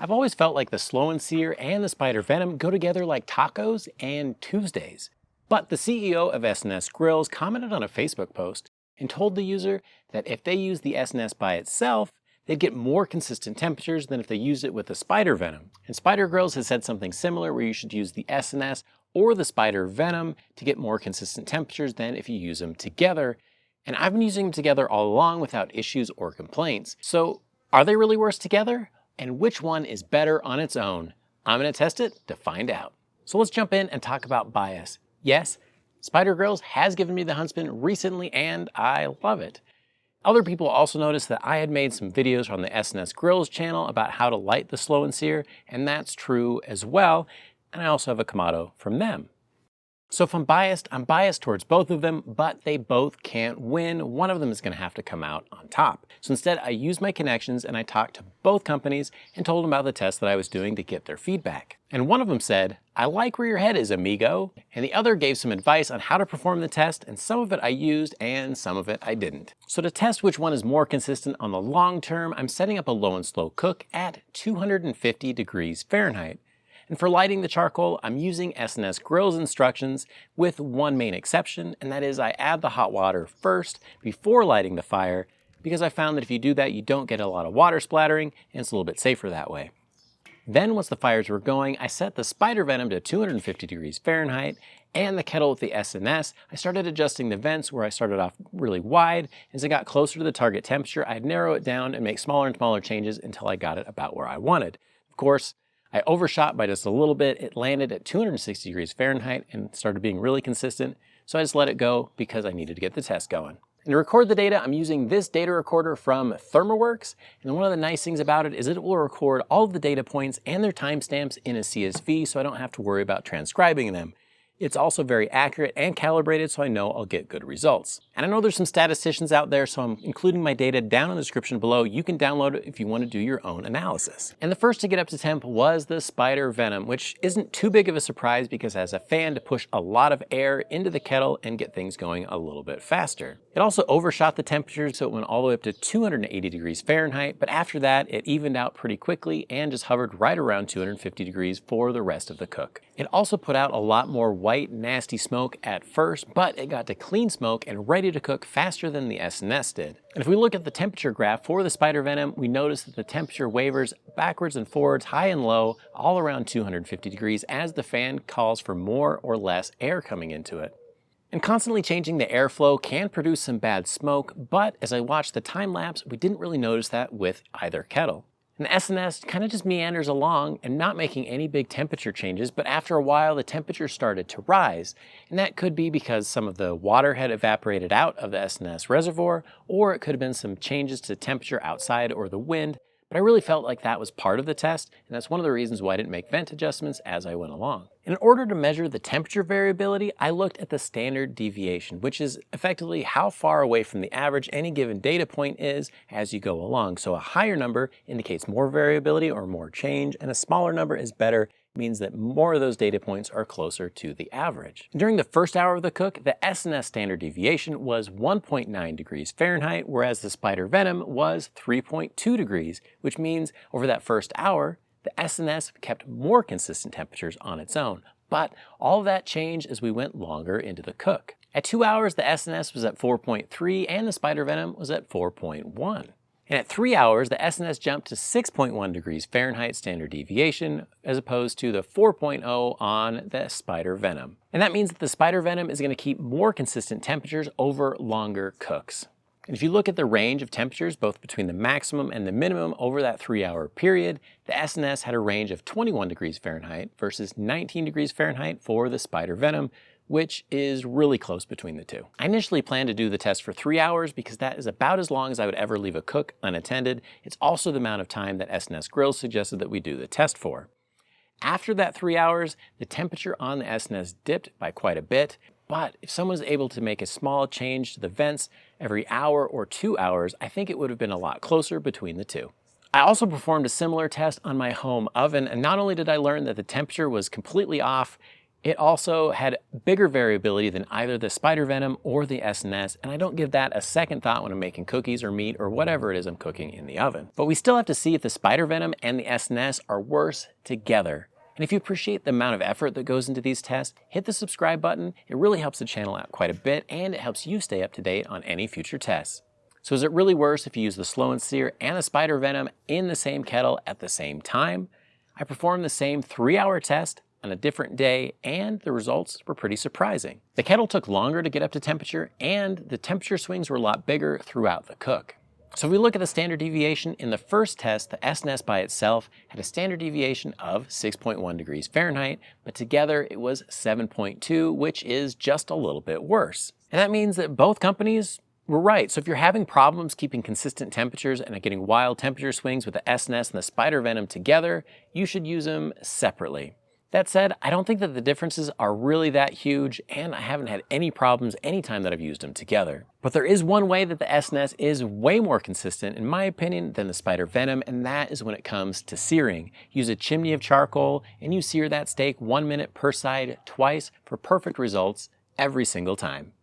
I've always felt like the Slow and Sear and the Spider Venom go together like tacos and Tuesdays. But the CEO of SNS Grills commented on a Facebook post and told the user that if they use the SNS by itself, they'd get more consistent temperatures than if they used it with the Spider Venom. And Spider Grills has said something similar where you should use the SNS or the Spider Venom to get more consistent temperatures than if you use them together. And I've been using them together all along without issues or complaints. So are they really worse together? And which one is better on its own? I'm gonna test it to find out. So let's jump in and talk about bias. Yes, Spider Grills has given me the Huntsman recently and I love it. Other people also noticed that I had made some videos on the SNS Grills channel about how to light the Slow and Sear, and that's true as well. And I also have a Kamado from them. So if I'm biased towards both of them, but they both can't win. One of them is gonna have to come out on top. So instead I used my connections and I talked to both companies and told them about the test that I was doing to get their feedback. And one of them said, "I like where your head is, amigo." And the other gave some advice on how to perform the test, and some of it I used and some of it I didn't. So to test which one is more consistent on the long term, I'm setting up a low and slow cook at 250 degrees Fahrenheit. And for lighting the charcoal, I'm using SNS Grills instructions with one main exception, and that is I add the hot water first before lighting the fire, because I found that if you do that, you don't get a lot of water splattering, and it's a little bit safer that way. Then once the fires were going, I set the Spider Venom to 250 degrees Fahrenheit, and the kettle with the SNS, I started adjusting the vents where I started off really wide. As I got closer to the target temperature, I'd narrow it down and make smaller and smaller changes until I got it about where I wanted. Of course, I overshot by just a little bit. It landed at 260 degrees Fahrenheit and started being really consistent. So I just let it go because I needed to get the test going. And to record the data, I'm using this data recorder from ThermaWorks. And one of the nice things about it is it will record all of the data points and their timestamps in a CSV, so I don't have to worry about transcribing them. It's also very accurate and calibrated, so I know I'll get good results. And I know there's some statisticians out there, so I'm including my data down in the description below. You can download it if you want to do your own analysis. And the first to get up to temp was the Spider Venom, which isn't too big of a surprise because it has a fan to push a lot of air into the kettle and get things going a little bit faster. It also overshot the temperature, so it went all the way up to 280 degrees Fahrenheit, but after that, it evened out pretty quickly and just hovered right around 250 degrees for the rest of the cook. It also put out a lot more white, nasty smoke at first, but it got to clean smoke and ready to cook faster than the SNS did. And if we look at the temperature graph for the Spider Venom, we notice that the temperature wavers backwards and forwards, high and low, all around 250 degrees as the fan calls for more or less air coming into it. And constantly changing the airflow can produce some bad smoke, but as I watched the time lapse, we didn't really notice that with either kettle. And the SNS kind of just meanders along and not making any big temperature changes, but after a while the temperature started to rise. And that could be because some of the water had evaporated out of the SNS reservoir, or it could have been some changes to temperature outside or the wind. But I really felt like that was part of the test, and that's one of the reasons why I didn't make vent adjustments as I went along. In order to measure the temperature variability, I looked at the standard deviation, which is effectively how far away from the average any given data point is as you go along. So a higher number indicates more variability or more change, and a smaller number is better, means that more of those data points are closer to the average. During the first hour of the cook, the SNS standard deviation was 1.9 degrees Fahrenheit, whereas the Spider Venom was 3.2 degrees, which means over that first hour, the SNS kept more consistent temperatures on its own. But all of that changed as we went longer into the cook. At 2 hours, the SNS was at 4.3 and the Spider Venom was at 4.1. And at 3 hours, the SNS jumped to 6.1 degrees Fahrenheit standard deviation, as opposed to the 4.0 on the Spider Venom. And that means that the Spider Venom is going to keep more consistent temperatures over longer cooks. And if you look at the range of temperatures, both between the maximum and the minimum over that 3 hour period, the SNS had a range of 21 degrees Fahrenheit versus 19 degrees Fahrenheit for the Spider Venom, which is really close between the two. I initially planned to do the test for 3 hours because that is about as long as I would ever leave a cook unattended. It's also the amount of time that SNS Grills suggested that we do the test for. After that 3 hours, the temperature on the SNS dipped by quite a bit, but if someone was able to make a small change to the vents every hour or 2 hours, I think it would have been a lot closer between the two. I also performed a similar test on my home oven, and not only did I learn that the temperature was completely off, It also had bigger variability than either the Spider Venom or the SNS, and I don't give that a second thought when I'm making cookies or meat or whatever it is I'm cooking in the oven. But we still have to see if the Spider Venom and the SNS are worse together. And if you appreciate the amount of effort that goes into these tests, hit the subscribe button. It really helps the channel out quite a bit, and it helps you stay up to date on any future tests. So is it really worse if you use the Slow and Sear and the Spider Venom in the same kettle at the same time? I performed the same 3-hour test on a different day, and the results were pretty surprising. The kettle took longer to get up to temperature, and the temperature swings were a lot bigger throughout the cook. So if we look at the standard deviation, in the first test, the SNS by itself had a standard deviation of 6.1 degrees Fahrenheit, but together it was 7.2, which is just a little bit worse. And that means that both companies were right. So if you're having problems keeping consistent temperatures and are getting wild temperature swings with the SNS and the Spider Venom together, you should use them separately. That said, I don't think that the differences are really that huge, and I haven't had any problems anytime that I've used them together. But there is one way that the SNS is way more consistent, in my opinion, than the Spider Venom, and that is when it comes to searing. Use a chimney of charcoal, and you sear that steak 1 minute per side twice for perfect results every single time.